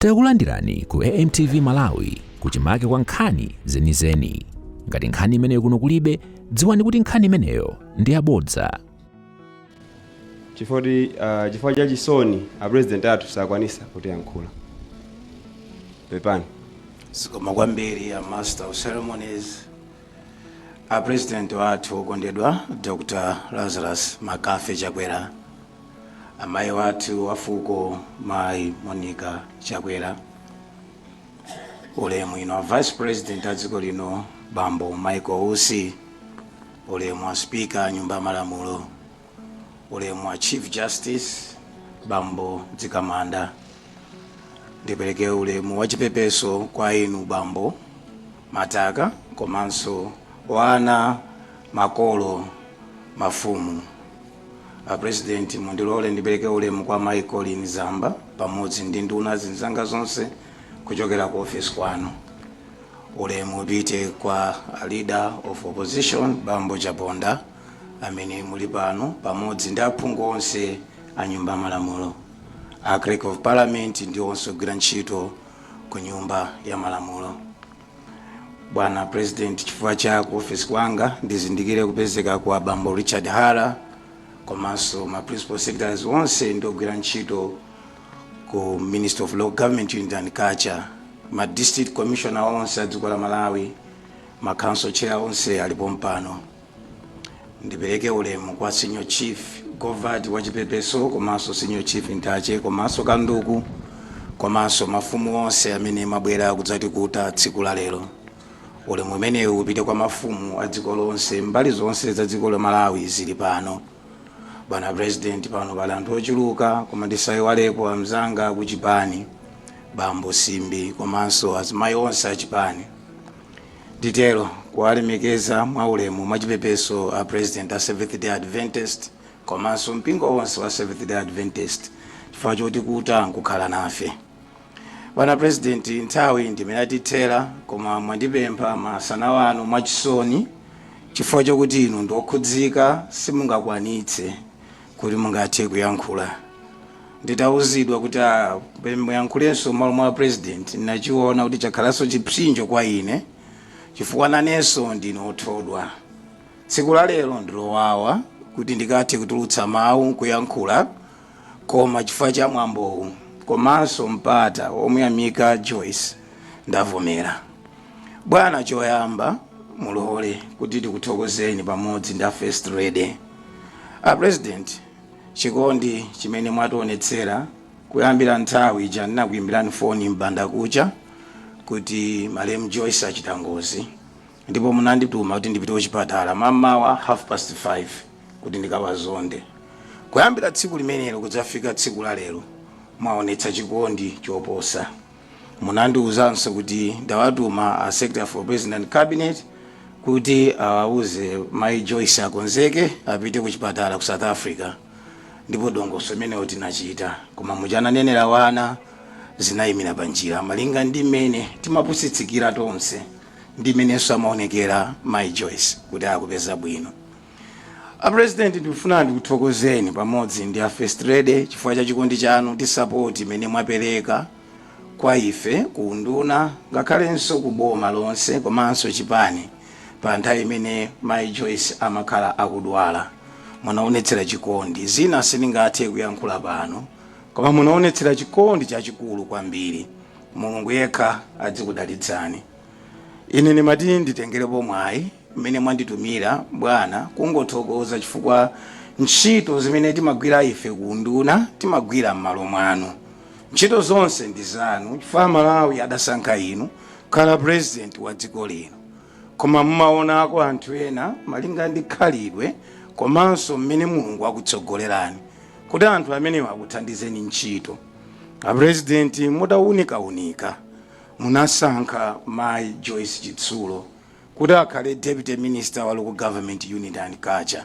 Takulandirani ku AMTV Malawi kuchimake kwa nkhani zenizeni. Ngati nkhani imeneyo kuno kulibe, dziwani kuti nkhani imeneyo ndi yabodza. Chifukwa cha chisoni president athu sakwanisa kutiyankhula. Pepani. Sikoma kwambiri ya master of ceremonies. President wathu okondedwa Dr. Lazarus Makafe Chakwera. Amayi wathu wafuko Mai Monica Chakwera. Ulemu ino Vice President adziko lino Bambo Michael Usi. Ulemu wa Speaker nyumba malamulo. Ulemu wa Chief Justice Bambo Dzikamanda. Ndipereke ulemu wachipepeso kwa inu Bambo Mataka komanso wana makolo mafumu. President mundilole ndipereke ulemu kwa Michael Zamba pamodzi ndi nduna zinzanga zonse kuchokera ku office kwanu. Ulemu upite kwa leader of opposition Bambo Chaponda amene muli pano pamodzi ndi aphungu onse a nyumba malamulo. Clerk of Parliament ndi onse ogwira ntchito ku nyumba ya malamulo. Bwana President, chifukwa cha ku office kwanga ndizindikire kupezeka kwa Bambo Richard Hara komanso ma principal secretaries onse ndi ogwira ntchito ku Ministry of Local Government Unity and Culture, ma district commissioner onse adziko la Malawi, ma council chair onse alipo mpano. Ndipereke ulemu kwa senior chief Govard wachipepeso komanso senior chief Ntache komanso Kanduku komanso mafumu onse amene mabwera kudzatikuta tsiku la lero. Ulemu umenewu upite kwa mafumu adziko lonse mbali zonse za dziko la Malawi zili pano. Bwana President, pano pali anthu ochuluka koma ndisayiwalepo amzanga kuchipani Bambo Simbi komanso azimayi onse achipani. Ditero kuwalemekeza mwa ulemu mwachipepeso a President a Seventh Day Adventist komanso mpingo onse wa Seventh Day Adventist chifukwa choti kuta nkukhala nafe. Bwana President, nthawi ndimenatithera koma mwandipempha masana wanu mwachisoni chifukwa chokuti inu ndokhudzika simungakwanitse kuti mungathe kuyankhula. Nditawuzidwa kuti muyankhulenso malo mwa President, nachiona kuti chakhalanso chipsinjo kwa ine chifukwa nanenso ndinothodwa. Tsiku la lero ndilowawa kuti ndikathe kutulutsa mawu kuyankhula koma chifukwa cha mwambowu komanso mpata omuyamika Joyce ndavomera. Bwana, choyamba mulole kuti tikuthokozeni pamodzi ndi First Lady. President, chikondi chimene mwationetsera kuyambira nthawi ija ndinakuyimbirani foni mbanda kucha kuti Malemu Joyce achita ngozi ndipo munandituma kuti ndipite kuchipatala mamawa 5:30 kuti ndikawazonde. Kuyambira tsiku limenelo kudzafika tsiku la lero mwaonetsa chikondi choposa. Munandiwuzanso kuti ndawatuma a Secretary for President Cabinet kuti awuze Mai Joyce akonzeke apite kuchipatala ku South Africa. Ndipo dongoso limenelo tinachita koma muchananenera wana zinayimira panjira malinga ndi mmene timapusitsikira tonse ndi mmenenso amaonekera Mai Joyce kuti akupeza bwino. President, ndikufuna ndikuthokozeni pamodzi ndi a First Lady chifukwa cha chikondi chanu ndi support imene mwapereka kwa ife ku nduna ngakhalenso ku boma lonse komanso chipani pa nthawi imene Mai Joyce amakhala akudwala. Munaonetsera chikondi, zina sindingathe kuyankhula pano koma munaonetsera chikondi chachikulu kwambiri. Mulungu yekha adzikudalitsani. Ine ndimati nditengerepo mwayi mmene mwanditumira bwana kungothokoza chifukwa ntchito zimene timagwira ife ku nduna timagwira m'malo mwanu. Ntchito zonse ndi zanu chifukwa Malawi adasankha inu kukhala president wa dziko lino. Koma mmaonako anthu ena malinga ndi khalidwe komanso mmene Mulungu akutsogolerani kuti anthu amene akuthandizeni ntchito. President, mutawunika munasankha Mai Joyce Chitsulo kuti akhale Deputy Minister wa Local Government Unity and Culture.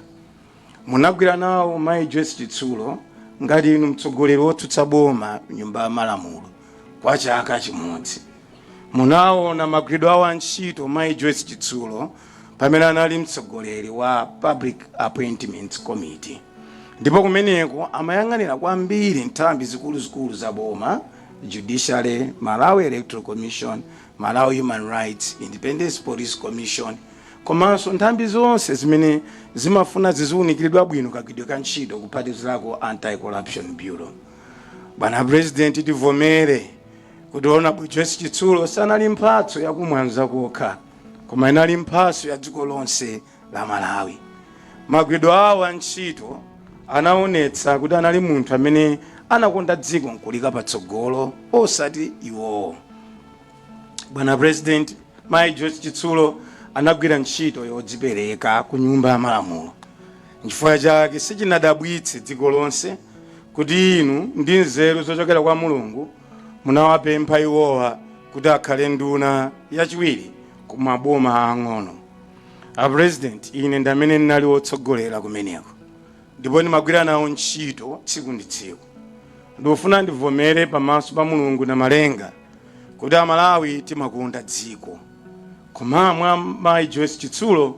Munagwira nawo Mai Joyce Chitsulo ngati inu mtsogoleri wotsutsa boma nyumba ya malamulo kwa chaka chimodzi. Munaona magwiridwe awo antchito Mai Joyce Chitsulo pamene anali mtsogoleri wa Public Appointments Committee. Ndipo kumeneko amayang'anira kwambiri nthambi zikuluzikulu za boma Judiciary, Malawi Electoral Commission, Malawi Human Rights, Independence Police Commission, komanso nthambi zonse zimene zimafuna ziziwunikiridwa bwino kagwidwe ka ntchito kuphatikizirako Anti-Corruption Bureau. Bwana President, tivomere kuti Honorable Joyce Chitsulo sanali mphatso yakumwanza kokha, koma inali mphatso ya dziko lonse la Malawi. Magwidwe awo ntchito anaonetsa kuti anali munthu amene anakonda dziko nkulika patsogolo osati iwowo. Bwana President, Mai Joyce Chitsulo anagwira ntchito yodzipereka ku nyumba ya malamulo. N'chifukwa chake sichinadabwitse dziko lonse kuti inu ndi nzeru zochokera kwa Mulungu munawapempha iwowa kuti akhale nduna yachiwiri ku maboma ang'ono. A President, ine ndamene ndinali wotsogolera kumeneko, ndipo ndimagwira nawo ntchito tsiku ndi tsiku. Ndikufuna ndivomere pamaso pa Mulungu na malenga kuti Amalawi timakonda dziko. Koma mwa Mai Joyce Chitsulo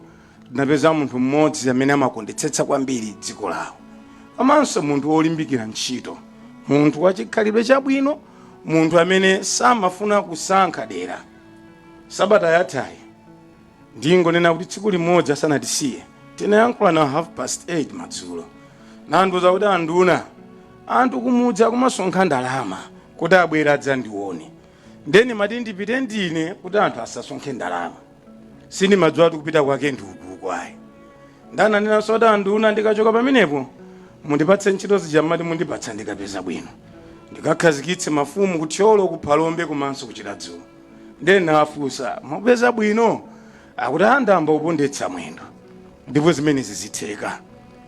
tinapeza munthu mmodzi amene amakondetsetsa kwambiri dziko lawo, komanso munthu wolimbikira ntchito, munthu wachikhalidwe chabwino, munthu amene samafuna kusankha dera. Sabata yathayi ndingonena kuti tsiku limodzi asanatisiye tinayankhula na 8:30 madzulo, nandiuza kuti anthu kumudza kumasonkha ndalama kuti abwera adzandione. Ndeni mati ndipite ndine kuti anthu asasonkhe ndalama, sindimadziwa kuti kupita kwake ndiuku kwayi. Ndananena kuti anduna ndikachoka pamenepo mundipatse ntchito zija mati mundipatsa ndikapeza bwino, ndikakhazikitse mafumu kutyolo kuphalombe komanso kuchiradzulo. Ndeni nawafunsa mupeza bwino akuti andamba upondetsa mwendo, ndipo zimenezi zitheka.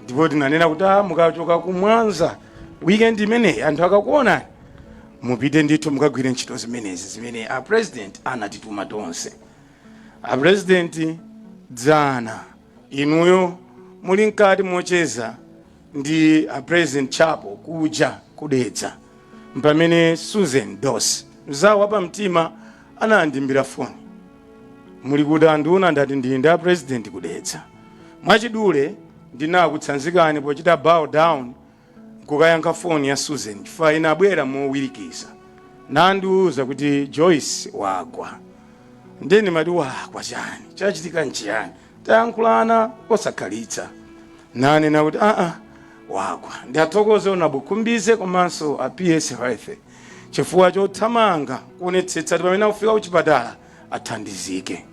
Ndipo tinanena kuti mukachoka kumwanza weekend imeneyi anthu akakuonani mupite ndithu mukagwire ntchito zimenezi zimene a President anatituma tonse. A President, dzana inuyo muli nkati mocheza ndi a President Chapo kuja kudetsa, mpamene Susan Dos mzawo wa pamtima anandimbira foni, muli kuti anduna ndati ndi a President kudetsa. Mwachidule ndinakutsanzikani pochita bow down kukayankha foni ya Susan chifukwa inabwera mowirikisa, nandiuza kuti Joyce wagwa. Ndeni mati wagwa chani, chachitika nchiyani, tayankhulana kosakhalitsa. Nanena kuti wagwa. Ndiathokoze Honorable Kumbize komanso a PS Health chifukwa chothamanga kuonetsetsa pamene akufika kuchipatala athandizike.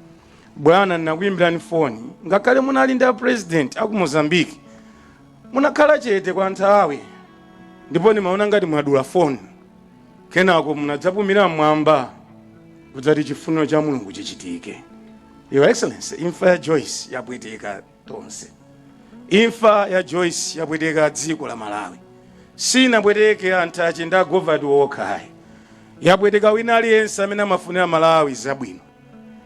Bwana, ndinakuyimbirani foni ngakhale munali ndi a President aku Mozambique, munakhala chete kwa nthawi, ndipo ndimaona ngati mwadula foni, kenako munadzapumira mmwamba kuti chifuniro cha Mulungu chichitike. Your Excellency, imfa ya Joyce yapweteka tonse. Imfa ya Joyce yapweteka dziko la Malawi. Sinapweteke anthu achenda agovati wokhayi, yapweteka wina aliyense amene amafunira Malawi zabwino.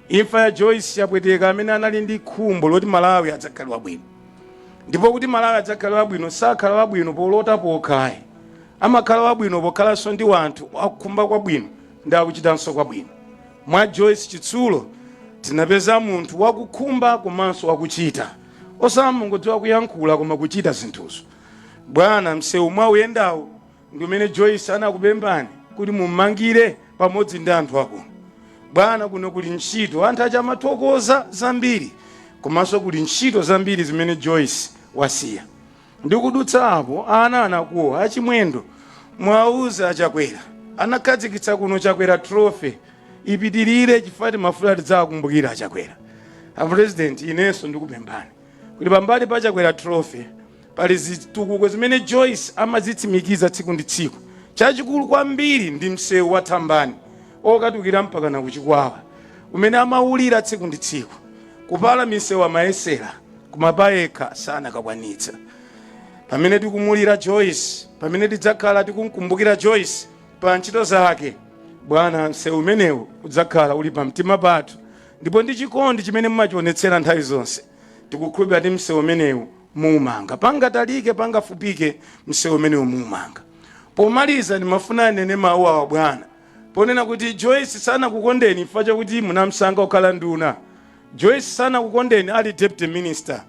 Imfa ya Joyce yapweteka amene anali ndi khumbo loti Malawi adzakhala wabwino. Ndipo kuti Malawi adzakhala wabwino sakhala wabwino polota pokhayi, amakhala wabwino pokhalanso ndi wanthu akukhumba kwabwino ndi akuchitanso kwabwino. Mwa Joyce Chitsulo tinapeza munthu wakukhumba komanso wakuchita, osamungodziwa kuyankhula koma kuchita zinthuzo. Bwana, msewu mwa uyendawo ndi umene Joyce anakupembani kuti mumangire pamodzi ndi anthu akuno. Bwana, kuno kuli ntchito anthu achamathokoza zambiri, komanso kuli ntchito zambiri zimene Joyce wasiya. Ndikudutsa apo ana anakuwa a Chimwendo mwauza a Chakwera anakhazikitsa kuno Chakwera trophy ipitirire chifukwa mafuta tidzakumbukira a Chakwera. A President, inenso ndikupembani kuti pambali pa Chakwera trophy pali zitukuko zimene Joyce amazitsimikiza tsiku ndi tsiku. Chachikulu kwambiri ndi msewu wa Thambani okatukira mpaka na kuchikwawa umene amaulira tsiku ndi tsiku. Kupala misewu amayesera kumapayekha sana kakwanitsa. Pamene tikumulira Joyce, pamene tidzakhala tikumkumbukira Joyce pa ntchito zake, Bwana, msewu umenewu udzakhala uli pa mtima pathu, ndipo ndi chikondi chimene mumachionetsera nthawi zonse tikukhulupirira kuti msewu umenewu muumanga, pangatalike pangafupike msewu umenewu muumanga. Pomaliza ndimafuna nene mawu awa Bwana, ponena kuti Joyce sanakukondeni chifukwa chakuti munamsankha kukhala nduna. Joyce sanakukondeni ali deputy minister.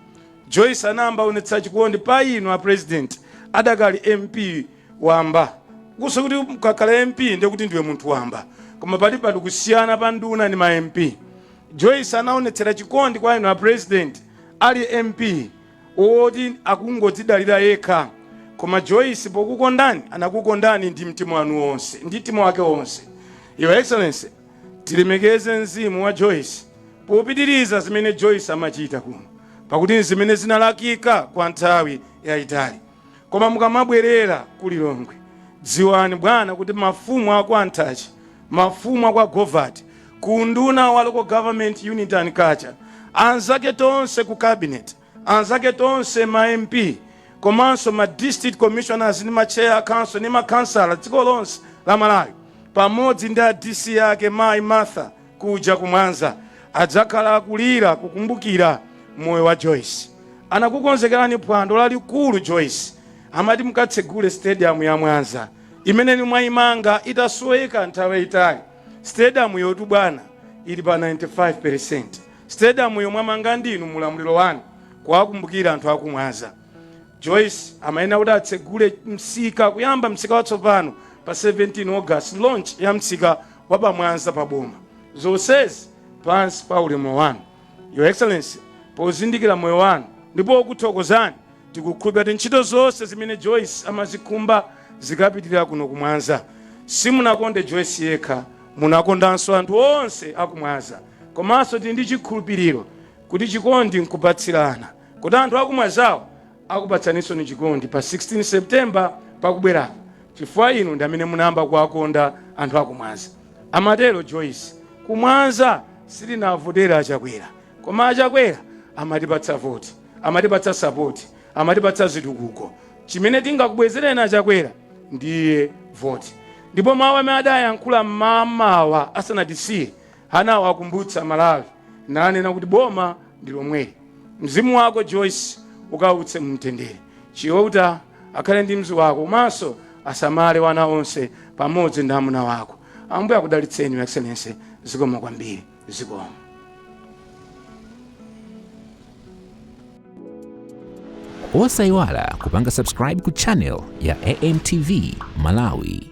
Joyce anayamba onetsa chikondi pa inu a President adakali MP wamba kuso kuti ukakhala MP ndekuti ndiwe munthu wamba, koma pali kusiyana pa nduna ndi ma MP. Joyce anaonetsera chikondi kwa inu a president ali MP oti akungodzidalira yekha, koma Joyce pokukondani anakukondani ndi mtima wanu wonse, ndi mtima wake wonse. Your Excellency, tilemekeze mzimu wa Joyce popitiriza zimene Joyce amachita kuno, pakuti zimene zinalakika kwa nthawi yayitali. Koma mukamabwerera ku Lilongwe, dziwani bwana kuti mafumu ako antachi, mafumu ako Govati, ku nduna wa local government unit and culture, anzake tonse ku cabinet, anzake tonse ma MP, komanso ma district commissioners ni ma chair council ni ma councilor dziko lonse la Malawi, pamodzi ndi DC yake Mai Martha kuja kumwanza, adzakhala akulira kukumbukira moyo wa Joyce. Anakukonzekerani phwando lalikulu Joyce, amati mukatsegule stadium ya Mwanza imene ni mwayimanga itasoweka nthawi itali. Stadium yotu bwana ili pa 95%. Stadium yomwe mwamanga ndinu mulamuliro wanu kuwakumbukira anthu akumwanza. Joyce amayenera kuti atsegule msika, kuyamba msika watsopano pa 17 August, launch ya msika wa pamwanza pa boma. Zonsezi pansi pa ulemu wanu. Your Excellency, pozindikira moyo wanu ndipo kuthokozani, tikukhulupirira ntchito zonse zimene Joyce amazikumba zikapitirira kuno kumwanza. Simunakonde Joyce yekha, munakondanso anthu onse akumwanza. Komanso tili ndi chikhulupiriro kuti chikondi nkupatsirana, kuti anthu akumwanzawo akupatsaninso ni chikondi pa 16 September pakubwerapo, chifukwa inu ndi amene munayamba kuwakonda anthu akumwanza. Amatero Joyce, kumwanza silinavotera achakwera, koma achakwera amatipatsa voti, amatipatsa support, amatipatsa zitukuko. Chimene tingakubwezereni achakwera ndiye voti. Ndipo mawu amene adayankhula mamawa asanatisiye anawakumbutsa Malawi, nanena kuti boma ndi lomweli. Mzimu wako Joyce ukautse mumtendere, chiwauta akhale ndi mzi wako, komanso asamale wana onse pamodzi ndi amuna wako. Ambuye akudalitseni Your Excellency, zikomo kwambiri, zikomo. Osayiwala kupanga subscribe ku channel ya AMTV Malawi.